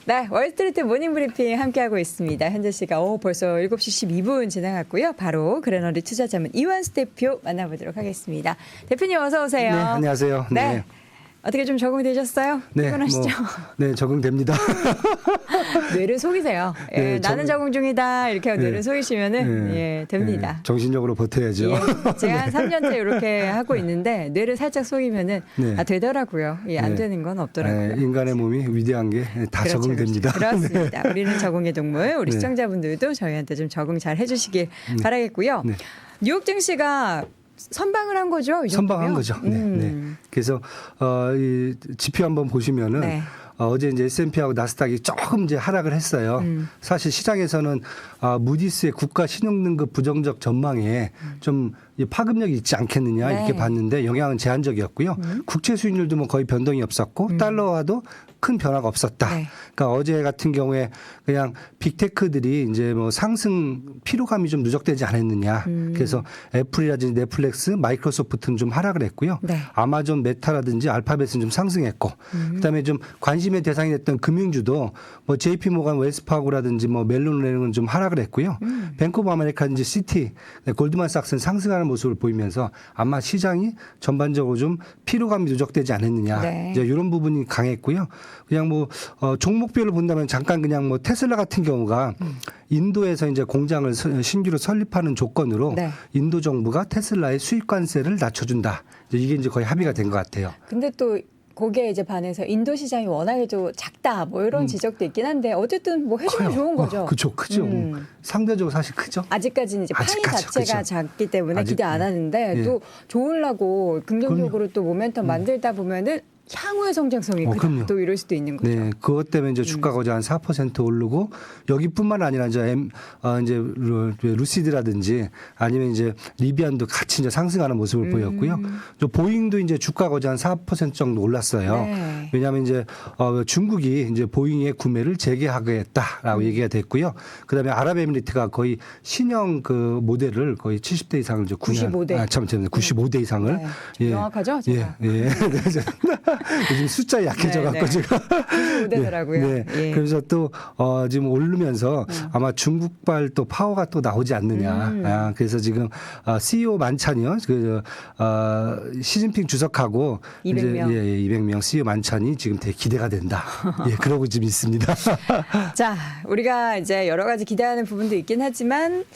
네, 월스트리트 모닝 브리핑 함께하고 있습니다. 현재 시각 벌써 7시 12분 지나갔고요. 바로 그레너리 투자자문 이완수 대표 만나보도록 하겠습니다. 대표님 어서 오세요. 네, 안녕하세요. 네. 어떻게 좀 적응되셨어요? 네, 피곤하시죠? 네, 적응됩니다. 뇌를 속이세요. 예, 네, 나는 적응 중이다 이렇게 네. 뇌를 속이시면은 네, 예, 됩니다. 네, 정신력으로 버텨야죠. 예, 제가 한 3년째 이렇게 하고 있는데 뇌를 살짝 속이면은 네. 되더라고요. 예, 안 네. 되는 건 없더라고요. 인간의 몸이 위대한 게 다 그렇죠, 적응됩니다. 그렇습니다. 우리는 적응의 동물. 우리 네. 시청자분들도 저희한테 좀 적응 잘 해주시길 바라겠고요. 네. 뉴욕 증시가 선방을 한 거죠? 이 선방한 정도면? 거죠. 네, 네. 그래서 이 지표 한번 보시면은 네. 어제 이제 S&P하고 나스닥이 조금 이제 하락을 했어요. 사실 시장에서는 무디스의 국가 신용등급 부정적 전망에 좀 파급력이 있지 않겠느냐 네. 이렇게 봤는데 영향은 제한적이었고요. 국채 수익률도 뭐 거의 변동이 없었고 달러와도 큰 변화가 없었다. 네. 그러니까 어제 같은 경우에 그냥 빅테크들이 이제 뭐 상승 피로감이 좀 누적되지 않았느냐. 그래서 애플이라든지 넷플릭스, 마이크로소프트는 좀 하락을 했고요. 네. 아마존, 메타라든지 알파벳은 좀 상승했고, 그다음에 좀 관심의 대상이 됐던 금융주도 뭐 JP 모간, 웰스파고라든지 뭐 멜론은행은 좀 하락을 했고요. 뱅크 오브 아메리카든지 시티, 골드만삭스는 상승하는 모습을 보이면서 아마 시장이 전반적으로 좀 피로감이 누적되지 않았느냐. 네. 이제 이런 부분이 강했고요. 그냥 뭐 종목별로 본다면 잠깐 그냥 뭐 테슬라 같은 경우가 인도에서 이제 공장을 신규로 설립하는 조건으로 네. 인도 정부가 테슬라의 수입 관세를 낮춰준다. 이게 이제 거의 합의가 된 것 같아요. 근데 또 거기에 이제 반해서 인도 시장이 워낙에 좀 작다 뭐 이런 지적도 있긴 한데 어쨌든 뭐 해주면 좋은 거죠. 그죠, 그죠. 상대적으로 사실 크죠. 아직까지는 이제 파이 아직까지요, 자체가 그죠. 작기 때문에 아직, 기대 안 하는데 예. 또 좋으려고 긍정적으로 또 모멘텀 만들다 보면은 향후의 성장성이 그럼요. 또 이럴 수도 있는 거죠. 네, 그것 때문에 이제 주가가 어제 한 4% 오르고 여기뿐만 아니라 이제 이제 루시드라든지 아니면 이제 리비안도 같이 이제 상승하는 모습을 보였고요. 또 보잉도 이제 주가가 어제 한 4% 정도 올랐어요. 네. 왜냐하면 이제 중국이 이제 보잉의 구매를 재개하겠다라고 얘기가 됐고요. 그다음에 아랍에미리트가 거의 신형 그 모델을 거의 70대 이상을 이제 95대. 95대 이상을 네. 명확하죠, 제가? 예. 요즘 숫자 약해져갖고 네. 제가 95대더라고요. 네. 예. 그래서 또 지금 오르면서 아마 중국발 또 파워가 또 나오지 않느냐. 그래서 지금 CEO 만찬이요. 그 시진핑 주석하고 200명. 이제 200명 CEO 만찬이 지금 되게 기대가 된다. 예, 그러고 지금 있습니다. 자, 우리가 이제 여러 가지 기대하는 부분도 있긴 하지만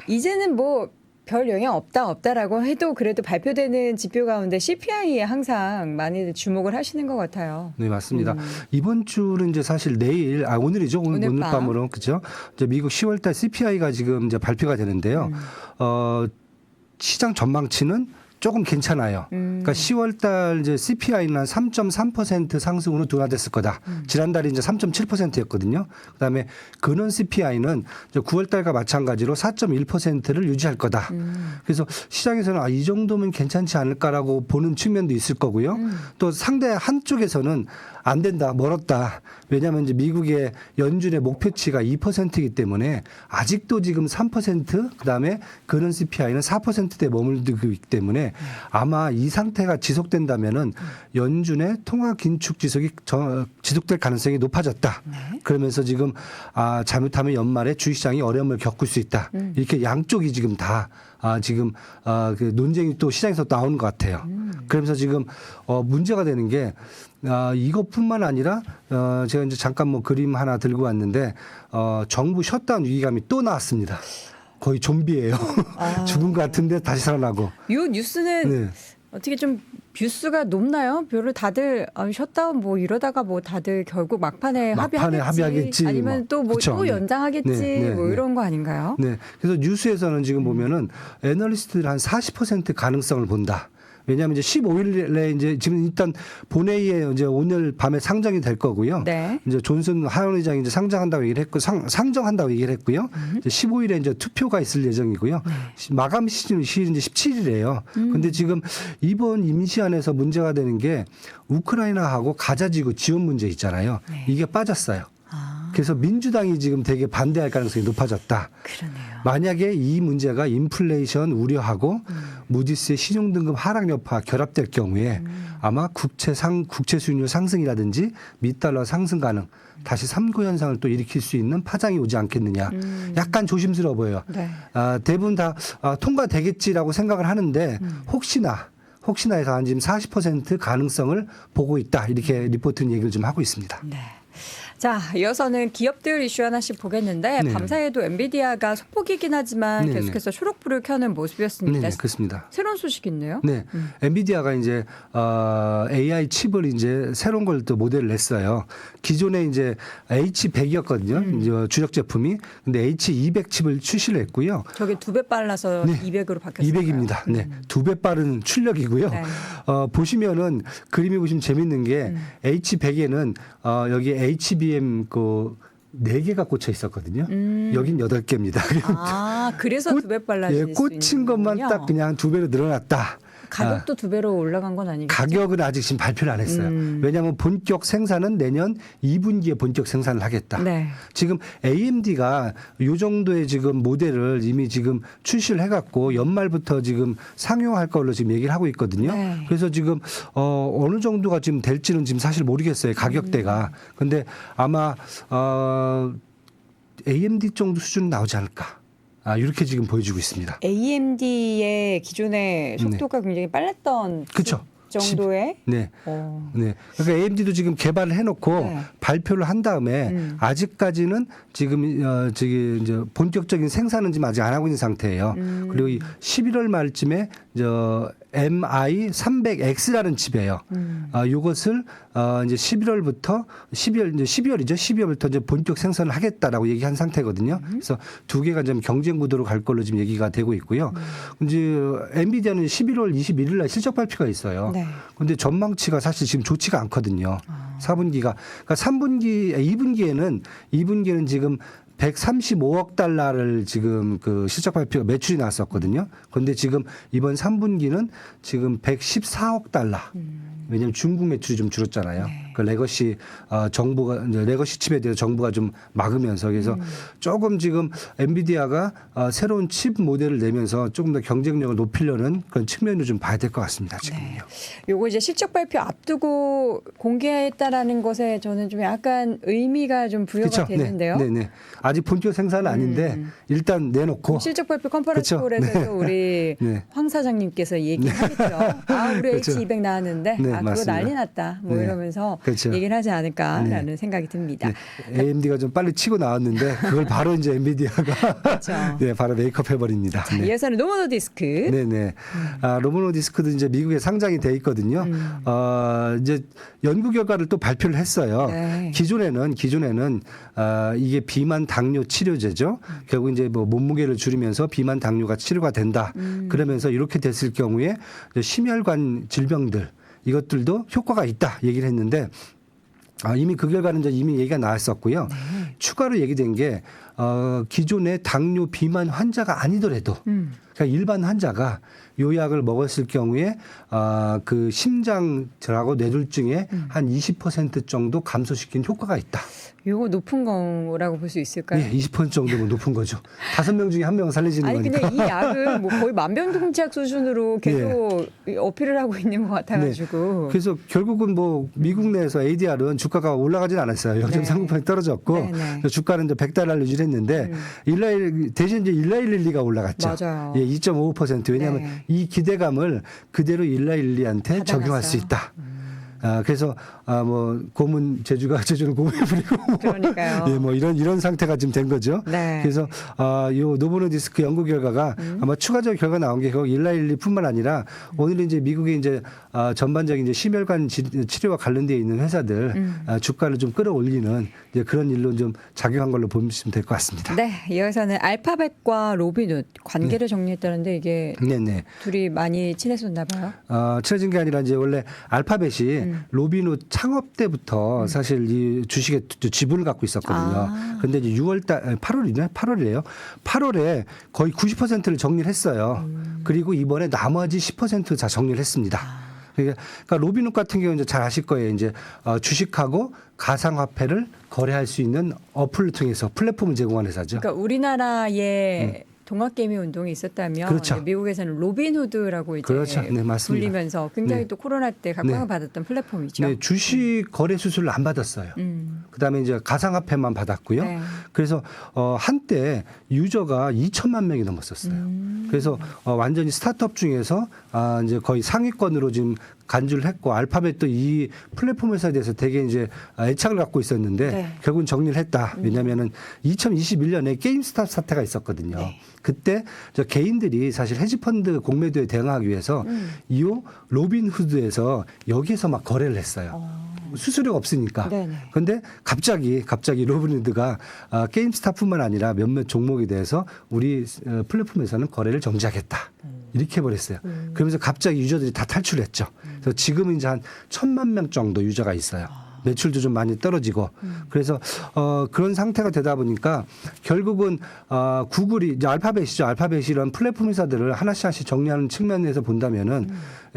이제는 뭐 별 영향 없다라고 해도 그래도 발표되는 지표 가운데 CPI에 항상 많이들 주목을 하시는 것 같아요. 네, 맞습니다. 이번 주는 이제 사실 내일, 오늘이죠. 오늘 오늘 밤. 밤으로. 그죠. 이제 미국 10월달 CPI가 지금 이제 발표가 되는데요. 시장 전망치는 조금 괜찮아요. 그러니까 10월 달 이제 CPI는 한 3.3% 상승으로 둔화됐을 거다. 지난달이 이제 3.7%였거든요. 그다음에 근원 CPI는 이제 9월 달과 마찬가지로 4.1%를 유지할 거다. 그래서 시장에서는 이 정도면 괜찮지 않을까라고 보는 측면도 있을 거고요. 또 상대 한쪽에서는 안 된다, 멀었다. 왜냐하면 이제 미국의 연준의 목표치가 2%이기 때문에 아직도 지금 3% 그다음에 근원 CPI는 4%대에 머물고 있기 때문에 아마 이 상태가 지속된다면은 연준의 통화 긴축 지속이 지속될 가능성이 높아졌다. 네. 그러면서 지금 잘못하면 연말에 주식시장이 어려움을 겪을 수 있다. 이렇게 양쪽이 지금 다 지금 그 논쟁이 또 시장에서 나오는 것 같아요. 그러면서 지금 문제가 되는 게 이것뿐만 아니라 제가 이제 잠깐 뭐 그림 하나 들고 왔는데 정부 셧다운 위기감이 또 나왔습니다. 거의 좀비예요. 죽은 것 같은데 다시 살아나고. 이 뉴스는 네. 어떻게 좀 뷰수가 높나요? 별로 다들 셧다운 뭐 이러다가 뭐 다들 결국 막판에 합의하겠지. 아니면 또 뭐 그쵸. 또 연장하겠지 네. 뭐 이런 거 아닌가요? 네. 그래서 뉴스에서는 지금 보면은 애널리스트들 한 40% 가능성을 본다. 왜냐하면 이제 15일에 이제 지금 일단 본회의에 이제 오늘 밤에 상정이 될 거고요. 네. 이제 존슨 하원 의장이 이제 상정한다고 얘기를 했고 상정한다고 얘기를 했고요. 이제 15일에 이제 투표가 있을 예정이고요. 마감 시일은 이제 17일이에요. 근데 지금 이번 임시안에서 문제가 되는 게 우크라이나하고 가자지구 지원 문제 있잖아요. 네. 이게 빠졌어요. 그래서 민주당이 지금 되게 반대할 가능성이 높아졌다. 그러네요. 만약에 이 문제가 인플레이션 우려하고 무디스의 신용등급 하락 여파 결합될 경우에 아마 국채 수익률 상승이라든지 미달러 상승 가능 다시 3구 현상을 또 일으킬 수 있는 파장이 오지 않겠느냐. 약간 조심스러워 보여요. 네. 대부분 다 통과되겠지라고 생각을 하는데 혹시나 해서 한 지금 40% 가능성을 보고 있다. 이렇게 리포트는 얘기를 좀 하고 있습니다. 네. 자, 이어서는 기업들 이슈 하나씩 보겠는데 네. 밤사이에도 엔비디아가 소폭이긴 하지만 네, 계속해서 초록불을 켜는 모습이었습니다. 네, 그렇습니다. 새로운 소식이 있네요. 네, 엔비디아가 이제 AI 칩을 이제 새로운 걸 또 모델을 냈어요. 기존에 이제 H100이었거든요. 이제 주력 제품이. 근데 H200 칩을 출시를 했고요. 저게 2배 빨라서 네. 200으로 바뀌었어요. 200입니다. 네, 2배 빠른 출력이고요. 네. 보시면은 그림이 보시면 재밌는 게 H100에는 여기 HBM 그 4개가 꽂혀 있었거든요. 여긴 8개입니다. 아, 그래서 2배 빨라질 수 꽂힌 있는 것만 거군요. 딱 그냥 2배로 늘어났다. 가격도 2배로 올라간 건 아니겠죠? 가격은 아직 지금 발표를 안 했어요. 왜냐하면 본격 생산은 내년 2분기에 본격 생산을 하겠다. 네. 지금 AMD가 이 정도의 지금 모델을 이미 지금 출시를 해갖고 연말부터 지금 상용할 걸로 지금 얘기를 하고 있거든요. 네. 그래서 지금 어느 정도가 지금 될지는 지금 사실 모르겠어요. 가격대가. 근데 아마 AMD 정도 수준 나오지 않을까. 이렇게 지금 보여주고 있습니다. AMD의 기존의 속도가 굉장히 빨랐던 그쵸. 정도의 네. 네. 그러니까 AMD도 지금 개발을 해놓고 네. 발표를 한 다음에 아직까지는 지금 저기 이제 본격적인 생산은 지금 아직 안 하고 있는 상태예요. 그리고 이 11월 말쯤에 MI300X라는 칩이에요. 이것을 이제 11월부터 12월부터 이제 본격 생산을 하겠다라고 얘기한 상태거든요. 그래서 두 개가 좀 경쟁 구도로 갈 걸로 지금 얘기가 되고 있고요. 이제 엔비디아는 11월 21일 날 실적 발표가 있어요. 네. 근데 전망치가 사실 지금 좋지가 않거든요. 4분기가. 그러니까 2분기에는 지금 135억 달러를 지금 그 실적 발표가 매출이 나왔었거든요. 그런데 지금 이번 3분기는 지금 114억 달러. 왜냐하면 중국 매출이 좀 줄었잖아요. 네. 그 레거시 정부가 이제 레거시 칩에 대해서 정부가 좀 막으면서 그래서 조금 지금 엔비디아가 새로운 칩 모델을 내면서 조금 더 경쟁력을 높이려는 그런 측면을 좀 봐야 될 것 같습니다. 지금요. 요거 이제 실적 발표 앞두고 공개했다라는 것에 저는 좀 약간 의미가 좀 부여가 그쵸? 되는데요. 네, 네. 아직 본격 생산은 아닌데 일단 내놓고 실적 발표 컨퍼런스홀에서도 그쵸? 우리 네. 황 사장님께서 얘기하겠죠. 우리 그쵸? H200 나왔는데 네, 그거 맞습니다. 난리 났다. 뭐 네. 이러면서 그쵸? 얘기를 하지 않을까라는 생각이 듭니다. 네. AMD가 좀 빨리 치고 나왔는데 그걸 바로 이제 엔비디아가 그렇죠. 네, 바로 메이크업 해버립니다. 자, 네. 이어서는 노모노 디스크. 네네. 로모노 디스크도 이제 미국에 상장이 돼 있거든요. 이제 연구 결과를 또 발표를 했어요. 네. 기존에는 이게 비만 당뇨 치료제죠. 결국 이제 뭐 몸무게를 줄이면서 비만 당뇨가 치료가 된다. 그러면서 이렇게 됐을 경우에 심혈관 질병들 이것들도 효과가 있다 얘기를 했는데 이미 그 결과는 이제 이미 얘기가 나왔었고요. 추가로 얘기된 게 기존의 당뇨 비만 환자가 아니더라도 그러니까 일반 환자가 요 약을 먹었을 경우에 그 심장하고 뇌졸중에 한 20% 정도 감소시킨 효과가 있다. 이거 높은 거라고 볼 수 있을까요? 예, 20% 정도면 높은 거죠. 5명 중에 1명은 살리시는 아니 거니까. 근데 이 약을 뭐 거의 만병통치약 수준으로 계속 어필을 하고 있는 것 같아가지고. 그래서 결국은 뭐 미국 내에서 ADR은 주가가 올라가진 않았어요. 0.30% 떨어졌고 네네. 주가는 이제 100달러를 유지했는데 대신 이제 1112가 올라갔죠. 맞아요. 예, 2.55%. 왜냐하면 네. 이 기대감을 그대로 1112한테 적용할 수 받아놨어요. 있다. 그래서 뭐 제주는 고문을 부리고 그러니까요. 예, 뭐 이런 상태가 지금 된 거죠. 네. 그래서 요 노보노 디스크 연구 결과가 아마 추가적 결과 나온 게 1112뿐만 아니라 오늘 이제 미국의 이제 전반적인 이제 심혈관 치료와 관련되어 있는 회사들 주가를 좀 끌어올리는 이제 그런 일로 좀 작용한 걸로 보시면 될 것 같습니다. 네, 이어서는 알파벳과 로빈훗 관계를 정리했다는데 이게 네네. 둘이 많이 친했었나 봐요. 친해진 게 아니라 이제 원래 알파벳이 로빈훗 창업 때부터 사실 이 주식의 지분을 갖고 있었거든요. 그런데 이제 8월이래요. 8월에 거의 90%를 정리를 했어요. 그리고 이번에 나머지 10% 다 정리를 했습니다. 그러니까 로빈훗 같은 경우는 이제 잘 아실 거예요. 이제 주식하고 가상화폐를 거래할 수 있는 어플을 통해서 플랫폼을 제공하는 회사죠. 그러니까 우리나라의 동학개미 운동이 있었다면 그렇죠. 미국에서는 로빈후드라고 이제 그렇죠. 네, 맞습니다. 불리면서 굉장히 네. 또 코로나 때 각광을 네. 받았던 플랫폼이죠. 네, 주식 거래 수수료를 안 받았어요. 그다음에 이제 가상화폐만 받았고요. 네. 그래서 한때 유저가 2천만 명이 넘었었어요. 그래서 완전히 스타트업 중에서 이제 거의 상위권으로 지금 간주를 했고 알파벳도 이 플랫폼 회사에 대해서 되게 이제 애착을 갖고 있었는데 네. 결국은 정리를 했다. 왜냐하면은 2021년에 게임스탑 사태가 있었거든요. 네. 그때 저 개인들이 사실 헤지펀드 공매도에 대응하기 위해서 이 로빈후드에서 여기에서 막 거래를 했어요. 수수료가 없으니까. 네네. 근데 갑자기 로빈후드가 게임스탑뿐만 아니라 몇몇 종목에 대해서 우리 플랫폼에서는 거래를 정지하겠다. 이렇게 해버렸어요. 그러면서 갑자기 유저들이 다 탈출했죠. 그래서 지금은 이제 한 1,000만 명 정도 유저가 있어요. 매출도 좀 많이 떨어지고 그래서 그런 상태가 되다 보니까 결국은 구글이 이제 알파벳이죠. 알파벳이 이런 플랫폼 회사들을 하나씩 정리하는 측면에서 본다면은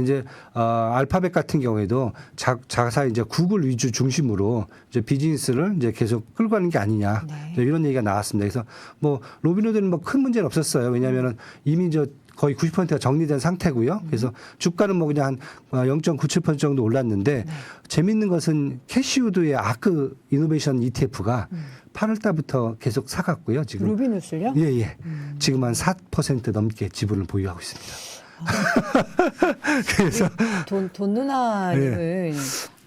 이제 알파벳 같은 경우에도 자사 이제 구글 위주 중심으로 이제 비즈니스를 이제 계속 끌고 가는 게 아니냐 네. 이런 얘기가 나왔습니다. 그래서 뭐 로빈후드는 뭐 큰 문제는 없었어요. 왜냐하면은 이미 거의 90%가 정리된 상태고요. 그래서 주가는 뭐 그냥 한 0.97% 정도 올랐는데 재밌는 것은 캐시우드의 아크 이노베이션 ETF가 8월 달부터 계속 사갔고요. 지금 로빈후드요? 예. 지금 한 4% 넘게 지분을 보유하고 있습니다. 그래서 돈 누나님은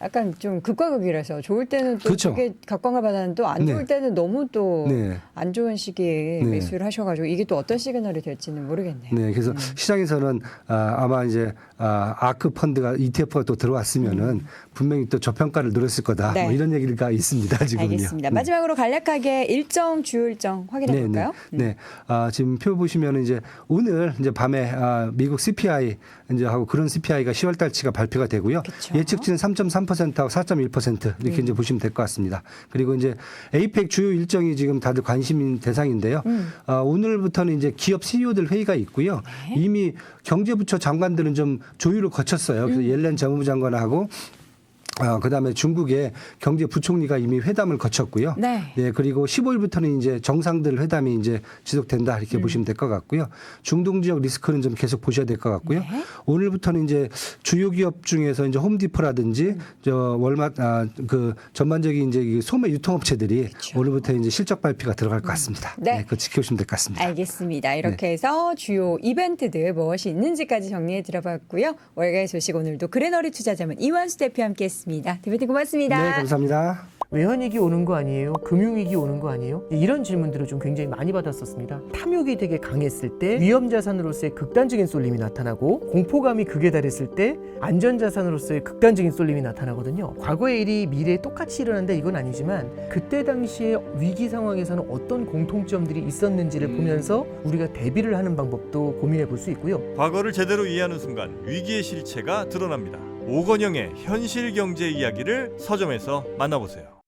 약간 좀 극과 극이라서 좋을 때는 또 그렇죠. 되게 각광을 받았는데 또 안 네. 좋을 때는 너무 또 안 네. 좋은 시기에 네. 매수를 하셔가지고 이게 또 어떤 시그널이 될지는 모르겠네요. 네, 그래서 시장에서는 아마 이제 아크 펀드가 ETF가 또 들어왔으면은 분명히 또 저평가를 누렸을 거다. 네. 뭐 이런 얘기가 있습니다. 지금은요. 알겠습니다. 네. 마지막으로 간략하게 주요 일정 확인해 볼까요? 네. 지금 표 보시면 이제 오늘 이제 밤에 미국 CPI 이제 하고 그런 CPI가 10월 달치가 발표가 되고요. 그쵸. 예측치는 3.3%하고 4.1% 이렇게 이제 보시면 될 것 같습니다. 그리고 이제 에이펙 주요 일정이 지금 다들 관심 대상인데요. 오늘부터는 이제 기업 CEO들 회의가 있고요. 네. 이미 경제부처 장관들은 좀 조율을 거쳤어요. 그래서 옐렌 재무부 장관하고 그다음에 중국의 경제부총리가 이미 회담을 거쳤고요. 네. 예, 그리고 15일부터는 이제 정상들 회담이 이제 지속된다 이렇게 보시면 될 것 같고요. 중동 지역 리스크는 좀 계속 보셔야 될 것 같고요. 네. 오늘부터는 이제 주요 기업 중에서 이제 홈디포라든지 저 월마 그 전반적인 이제 이 소매 유통업체들이 오늘부터 이제 실적 발표가 들어갈 것 같습니다. 네. 네, 그거 지켜보시면 될 것 같습니다. 알겠습니다. 이렇게 해서 주요 이벤트들 무엇이 있는지까지 정리해 드려봤고요. 월가의 소식 오늘도 그레너리 투자자문 이완수 대표 함께했습니다. 대표님 고맙습니다. 네, 감사합니다. 외환위기 오는 거 아니에요? 금융위기 오는 거 아니에요? 이런 질문들을 좀 굉장히 많이 받았었습니다. 탐욕이 되게 강했을 때 위험자산으로서의 극단적인 쏠림이 나타나고 공포감이 극에 달했을 때 안전자산으로서의 극단적인 쏠림이 나타나거든요. 과거의 일이 미래에 똑같이 일어난다 이건 아니지만 그때 당시에 위기 상황에서는 어떤 공통점들이 있었는지를 보면서 우리가 대비를 하는 방법도 고민해 볼 수 있고요. 과거를 제대로 이해하는 순간 위기의 실체가 드러납니다. 오건영의 현실 경제 이야기를 서점에서 만나보세요.